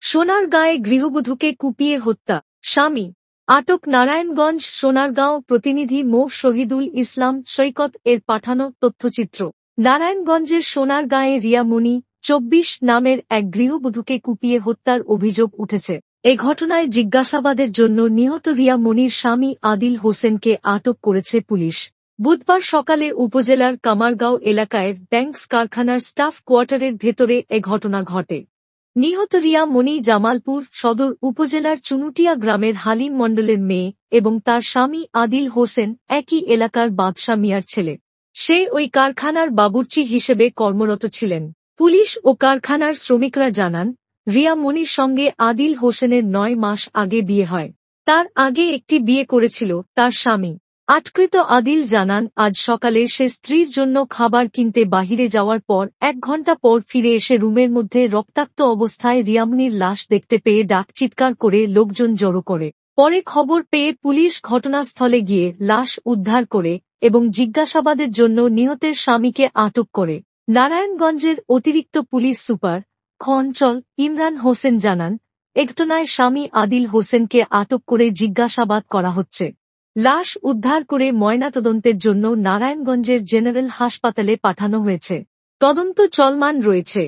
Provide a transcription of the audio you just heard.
সোনারগাঁয়ে গৃহবধূকে কুপিয়ে হত্যা, স্বামী আটক। নারায়ণগঞ্জ সোনারগাঁও প্রতিনিধি মো শহীদুল ইসলাম সৈকত এর পাঠানো তথ্যচিত্র। নারায়ণগঞ্জের সোনারগাঁয়ে রিয়া মনি 24 নামের এক গৃহবধূকে কুপিয়ে হত্যার অভিযোগ উঠেছে। এ ঘটনায় জিজ্ঞাসাবাদের জন্য নিহত রিয়া মনির স্বামী আদিল হোসেনকে আটক করেছে পুলিশ। বুধবার সকালে উপজেলার কামারগাঁও এলাকায় ব্যাংকস কারখানার স্টাফ কোয়ার্টারের ভেতরে এ ঘটনা ঘটে। নিহত রিয়া মনি জামালপুর সদর উপজেলার চুনুটিয়া গ্রামের হালিম মণ্ডলের মেয়ে এবং তার স্বামী আদিল হোসেন একই এলাকার বাদশা মিয়ার ছেলে। সে ওই কারখানার বাবুর্চি হিসেবে কর্মরত ছিলেন। পুলিশ ও কারখানার শ্রমিকরা জানান, রিয়া মনির সঙ্গে আদিল হোসেনের 9 মাস আগে বিয়ে হয়। তার আগে একটি বিয়ে করেছিল তার স্বামী। আটকৃত আদিল জানান, আজ সকালে সে স্ত্রীর জন্য খাবার কিনতে বাহিরে যাওয়ার পর 1 ঘণ্টা পর ফিরে এসে রুমের মধ্যে রক্তাক্ত অবস্থায় রিয়ামনির লাশ দেখতে পেয়ে ডাক চিৎকার করে লোকজন জড়ো করে। পরে খবর পেয়ে পুলিশ ঘটনাস্থলে গিয়ে লাশ উদ্ধার করে এবং জিজ্ঞাসাবাদের জন্য নিহতের স্বামীকে আটক করে। নারায়ণগঞ্জের অতিরিক্ত পুলিশ সুপার অঞ্চল ইমরান হোসেন জানান, এ ঘটনায় স্বামী আদিল হোসেনকে আটক করে জিজ্ঞাসাবাদ করা হচ্ছে। লাশ উদ্ধার করে ময়নাতদন্তের জন্য নারায়ণগঞ্জের জেনারেল হাসপাতালে পাঠানো হয়েছে। তদন্ত চলমান রয়েছে।